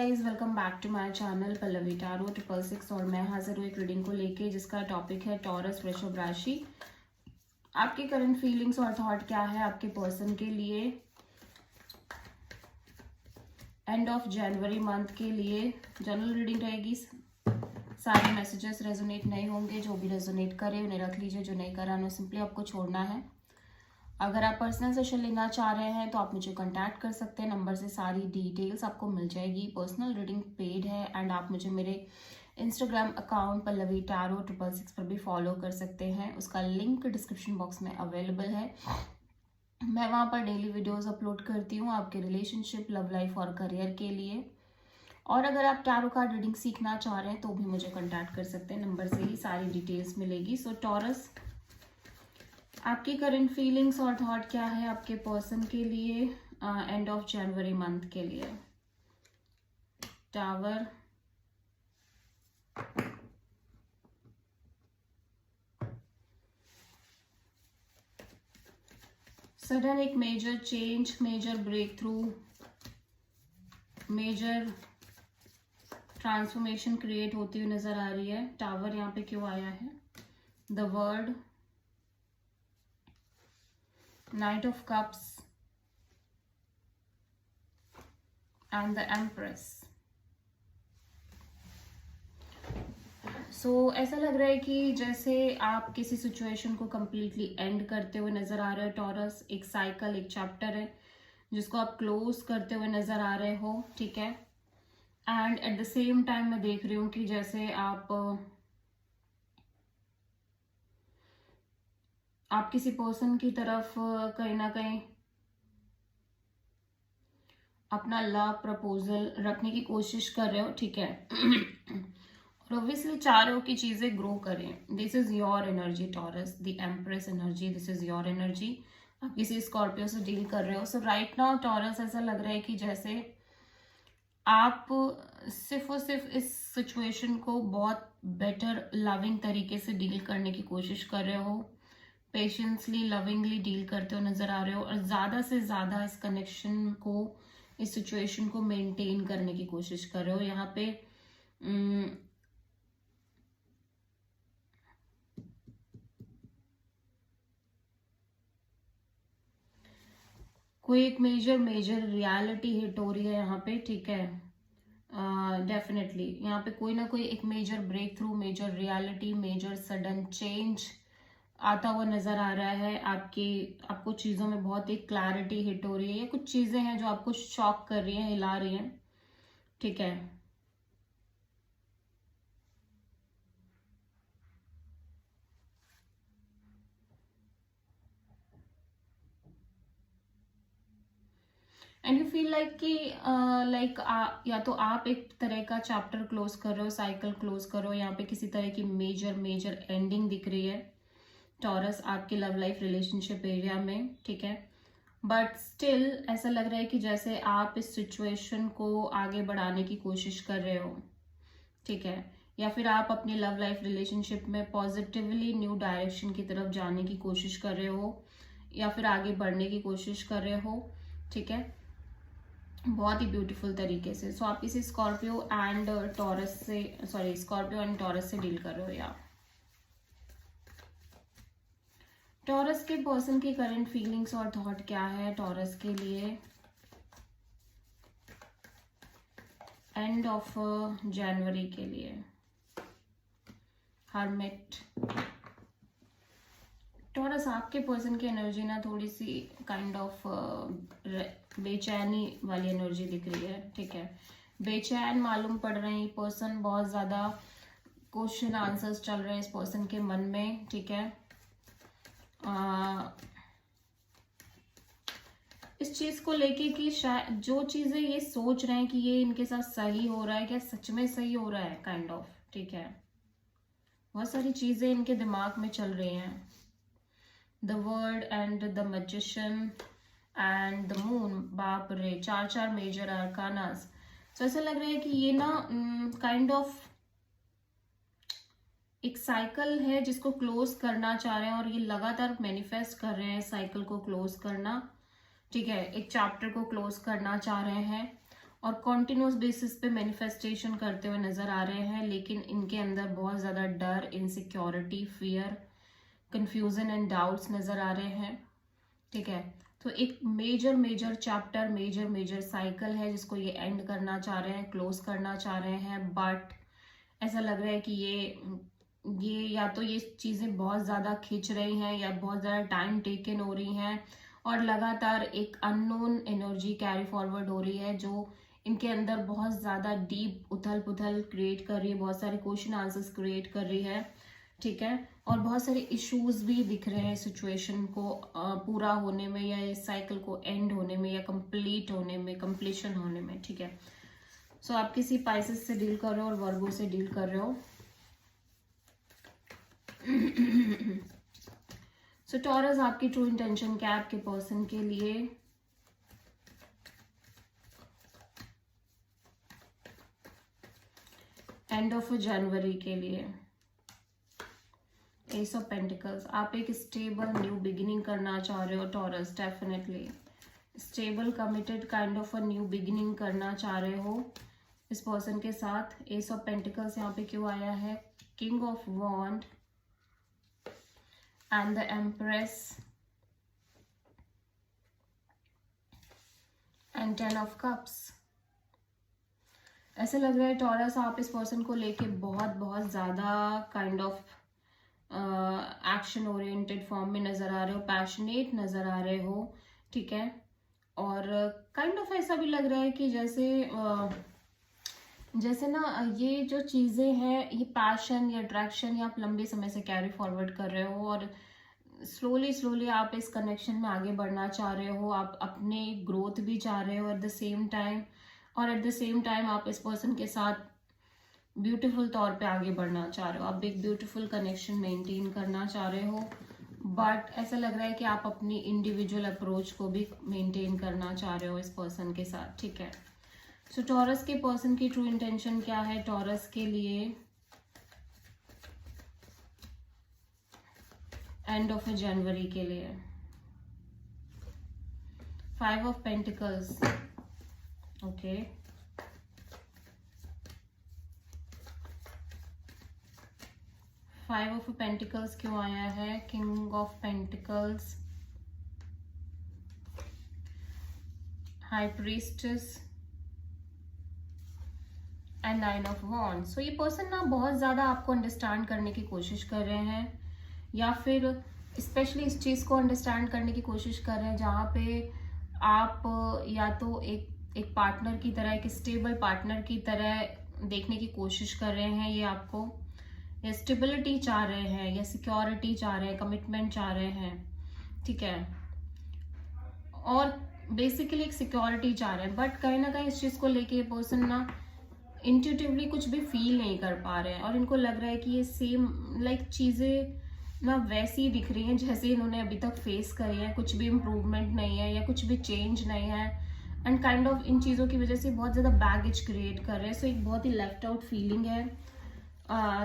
Guys welcome back to my channel Pallavi tarot 666 और मैं हाजिर हूँ एक रीडिंग को लेके जिसका टॉपिक है टॉरस वृषभ राशि। आपकी करंट फीलिंग्स और थॉट क्या है आपके पर्सन के लिए एंड ऑफ जनवरी मंथ के लिए। जनरल रीडिंग रहेगी, सारे मैसेजेस रेजोनेट नहीं होंगे, जो भी रेजोनेट करे उन्हें रख लीजिए, जो नहीं करा उन्हें सिंपली आपको छोड़ना है। अगर आप पर्सनल सेशन लेना चाह रहे हैं तो आप मुझे कांटेक्ट कर सकते हैं, नंबर से सारी डिटेल्स आपको मिल जाएगी। पर्सनल रीडिंग पेड है एंड आप मुझे मेरे इंस्टाग्राम अकाउंट पल्लवी टैरो 666 पर भी फॉलो कर सकते हैं, उसका लिंक डिस्क्रिप्शन बॉक्स में अवेलेबल है। मैं वहाँ पर डेली वीडियोस अपलोड करती हूँ आपके रिलेशनशिप, लव लाइफ और करियर के लिए। और अगर आप टैरो कार्ड रीडिंग सीखना चाह रहे हैं तो भी मुझे कांटेक्ट कर सकते हैं, नंबर से ही सारी डिटेल्स मिलेगी। सो टॉरस, आपकी करंट फीलिंग्स और थॉट क्या है आपके पर्सन के लिए एंड ऑफ जनवरी मंथ के लिए। टावर, सडन एक major change, major breakthrough, major transformation create होती हुई नजर आ रही है। टावर यहाँ पे क्यों आया है? The world, knight of cups and the empress. So ऐसा लग रहा है कि जैसे आप किसी सिचुएशन को कंप्लीटली एंड करते हुए नजर आ रहे हो टॉरस। एक साइकिल, एक चैप्टर है जिसको आप क्लोज करते हुए नजर आ रहे हो, ठीक है। And at the same time मैं देख रही हूँ कि जैसे आप किसी पर्सन की तरफ कहीं ना कहीं अपना लव प्रपोजल रखने की कोशिश कर रहे हो, ठीक है। और ऑब्वियसली चाह रहे हो कि चीजें ग्रो करें। This is your energy taurus, the empress energy, this is your energy. आप किसी स्कॉर्पियो से डील कर रहे हो। सो राइट नाउ टॉरस, ऐसा लग रहा है कि जैसे आप सिर्फ और सिर्फ इस सिचुएशन को बहुत बेटर लविंग तरीके से डील करने की कोशिश कर रहे हो, पेशेंसली लविंगली डील करते हो नजर आ रहे हो, और ज्यादा से ज्यादा इस कनेक्शन को, इस सिचुएशन को मेंटेन करने की कोशिश कर रहे हो। यहाँ पे कोई एक मेजर रियलिटी हिट हो रही है यहाँ पे, ठीक है। डेफिनेटली यहाँ पे कोई ना कोई एक major breakthrough, major reality, major sudden change आता हुआ नजर आ रहा है। आपको चीजों में बहुत एक क्लैरिटी हिट हो रही है, या कुछ चीजें हैं जो आपको शॉक कर रही हैं, हिला रही हैं, ठीक है। एंड यू फील लाइक कि या तो आप एक तरह का चैप्टर क्लोज कर रहे हो, साइकिल क्लोज कर रहे हो, यहाँ पे किसी तरह की मेजर एंडिंग दिख रही है टॉरस आपके लव लाइफ रिलेशनशिप एरिया में, ठीक है। बट स्टिल ऐसा लग रहा है कि जैसे आप इस सिचुएशन को आगे बढ़ाने की कोशिश कर रहे हो, ठीक है। या फिर आप अपनी लव लाइफ रिलेशनशिप में पॉजिटिवली न्यू डायरेक्शन की तरफ जाने की कोशिश कर रहे हो, या फिर आगे बढ़ने की कोशिश कर रहे हो, ठीक है, बहुत ही ब्यूटीफुल तरीके से। सो आप किसी स्कॉर्पियो एंड टॉरस से, स्कॉर्पियो एंड टॉरस से डील कर रहे हो। या टॉरस के पर्सन की करंट फीलिंग्स और थॉट क्या है टॉरस के लिए एंड ऑफ जनवरी के लिए। हर्मिट, टॉरस आपके पर्सन की एनर्जी ना थोड़ी सी काइंड ऑफ बेचैनी वाली एनर्जी दिख रही है, ठीक है। बेचैन मालूम पड़ रही पर्सन, बहुत ज्यादा क्वेश्चन आंसर्स चल रहे हैं इस पर्सन के मन में, ठीक है। इस चीज को लेके कि शायद जो चीजें ये सोच रहे हैं कि ये इनके साथ सही हो रहा है, क्या सच में सही हो रहा है, काइंड ऑफ, ठीक है। बहुत सारी चीजें इनके दिमाग में चल रही हैं। The world and the magician and the moon, बाप रे, चार मेजर आर्कानास। तो ऐसा लग रहा है कि ये ना काइंड ऑफ एक साइकिल है जिसको क्लोज करना चाह रहे हैं, और ये लगातार मैनिफेस्ट कर रहे हैं साइकिल को क्लोज करना, ठीक है। एक चैप्टर को क्लोज करना चाह रहे हैं और कॉन्टिन्यूस बेसिस पे मैनिफेस्टेशन करते हुए नजर आ रहे हैं, लेकिन इनके अंदर बहुत ज़्यादा डर, insecurity, fear, confusion and doubts नजर आ रहे हैं। ठीक है, तो एक major major chapter, major major cycle है जिसको ये एंड करना चाह रहे हैं, क्लोज करना चाह रहे हैं। बट ऐसा लग रहा है कि ये या तो ये चीज़ें बहुत ज़्यादा खिंच रही हैं या बहुत ज़्यादा टाइम टेकन हो रही हैं, और लगातार एक अननोन एनर्जी कैरी फॉरवर्ड हो रही है जो इनके अंदर बहुत ज़्यादा डीप उथल पुथल क्रिएट कर रही है, बहुत सारे क्वेश्चन आंसर्स क्रिएट कर रही है। ठीक है, और बहुत सारे इश्यूज भी दिख रहे हैं सिचुएशन को पूरा होने में, या इस साइकिल को एंड होने में, या कंप्लीट होने में, कंप्लीशन होने में। ठीक है, सो आप किसी पाइसेस से डील कर रहे हो और वर्गो से डील कर रहे हो। सो टॉरस, आपकी ट्रू इंटेंशन क्या है आपके पर्सन के लिए? एंड ऑफ जनवरी के लिए एस ऑफ पेंटिकल्स, आप एक स्टेबल न्यू बिगिनिंग करना चाह रहे हो taurus, definitely stable committed kind of a new beginning करना चाह रहे हो इस पर्सन के साथ। एस ऑफ पेंटिकल्स यहाँ पे क्यों आया है? King of wand and the empress and 10 of cups. ऐसे लग रहा है टॉरस, आप इस पर्सन को लेके बहुत बहुत ज्यादा kind of action oriented form में नजर आ रहे हो, पैशनेट नजर आ रहे हो। ठीक है, और काइंड ऑफ ऐसा भी लग रहा है कि जैसे ना ये जो चीजें हैं, ये पैशन या अट्रैक्शन या आप लंबे समय से कैरी फॉरवर्ड कर रहे हो, और स्लोली स्लोली आप इस कनेक्शन में आगे बढ़ना चाह रहे हो, आप अपने ग्रोथ भी चाह रहे हो एट द सेम टाइम, और एट द सेम टाइम आप इस पर्सन के साथ ब्यूटीफुल तौर पे आगे बढ़ना चाह रहे हो, आप एक ब्यूटीफुल कनेक्शन मेंटेन करना चाह रहे हो। बट ऐसा लग रहा है कि आप अपनी इंडिविजुअल अप्रोच को भी मेंटेन करना चाह रहे हो इस पर्सन के साथ। ठीक है, सो टॉरस के पर्सन की ट्रू इंटेंशन क्या है टॉरस के लिए एंड ऑफ जनवरी के लिए? 5 of pentacles, okay, five of pentacles क्यों आया है? King of pentacles, high priestess and 9 of wands. So ये पर्सन ना बहुत ज्यादा आपको अंडरस्टैंड करने की कोशिश कर रहे हैं, या फिर स्पेशली इस चीज को अंडरस्टैंड करने की कोशिश कर रहे हैं जहाँ पे आप या तो एक पार्टनर की तरह, एक स्टेबल पार्टनर की तरह देखने की कोशिश कर रहे हैं ये आपको, या स्टेबिलिटी चाह रहे हैं, या सिक्योरिटी चाह रहे हैं, कमिटमेंट चाह रहे हैं। ठीक है, और बेसिकली एक सिक्योरिटी चाह रहे हैं, बट कहीं ना कहीं इस चीज को लेके ये पर्सन ना इंट्यूटिवली कुछ भी फील नहीं कर पा रहे हैं, और इनको लग रहा है कि ये सेम लाइक चीजें ना वैसी दिख रही हैं जैसे इन्होंने अभी तक फेस करी है, कुछ भी इम्प्रूवमेंट नहीं है या कुछ भी चेंज नहीं है, एंड काइंड ऑफ इन चीज़ों की वजह से बहुत ज़्यादा बैगेज क्रिएट कर रहे हैं। सो एक बहुत ही लेफ्ट आउट फीलिंग है।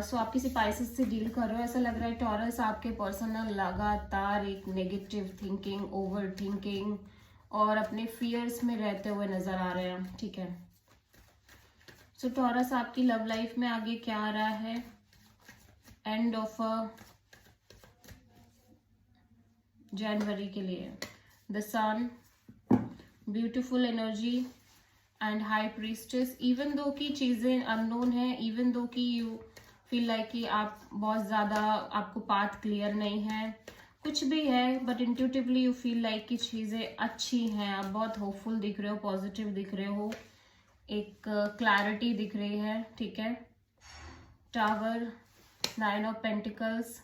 सो आप किसी पाइसेस से डील कर रहे हो, ऐसा लग रहा है टॉरस, आपके पर्सन ना लगातार एक नेगेटिव थिंकिंग, ओवर थिंकिंग और अपने फियर्स में रहते हुए नजर आ रहे हैं। ठीक है, सो टॉरस, आपकी लव लाइफ में आगे क्या आ रहा है एंड ऑफ जनवरी के लिए? The sun, beautiful energy and high priestess. Even दो की चीजें अननोन है, इवन दो की यू फील लाइक कि आप बहुत ज्यादा, आपको पाथ क्लियर नहीं है, कुछ भी है, but intuitively you feel like कि चीजें अच्छी हैं, आप बहुत होपफुल दिख रहे हो, पॉजिटिव दिख रहे हो, एक क्लैरिटी दिख रही है। ठीक है, टावर, 9 ऑफ पेंटिकल्स,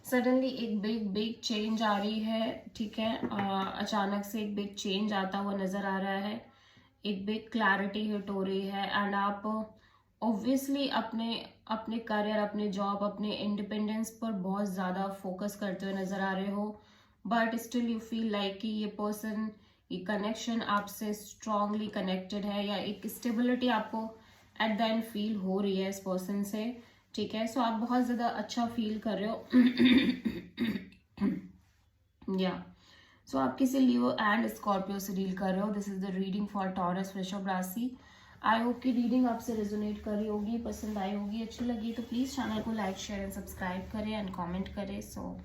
सडनली एक बिग चेंज आ रही है। ठीक है, अचानक से एक बिग चेंज आता हुआ नजर आ रहा है, एक बिग क्लैरिटी हिट हो रही है, एंड आप ऑब्वियसली अपने अपने करियर, अपने जॉब, अपने इंडिपेंडेंस पर बहुत ज़्यादा फोकस करते हुए नजर आ रहे हो, but still you feel like कि ये पर्सन, ये कनेक्शन आपसे स्ट्रांगली कनेक्टेड है, या एक स्टेबिलिटी आपको एट द एंड फील हो रही है इस पर्सन से। ठीक है, सो आप बहुत ज़्यादा अच्छा फील कर रहे हो। या सो आप किसी लियो एंड स्कॉर्पियो से डील कर रहे हो. This is the reading for taurus वृषभ राशि. आई होप की रीडिंग आपसे रेजोनेट करी होगी, पसंद आई होगी, अच्छी लगी तो प्लीज़ चैनल को लाइक शेयर एंड सब्सक्राइब करें एंड कमेंट करें. सो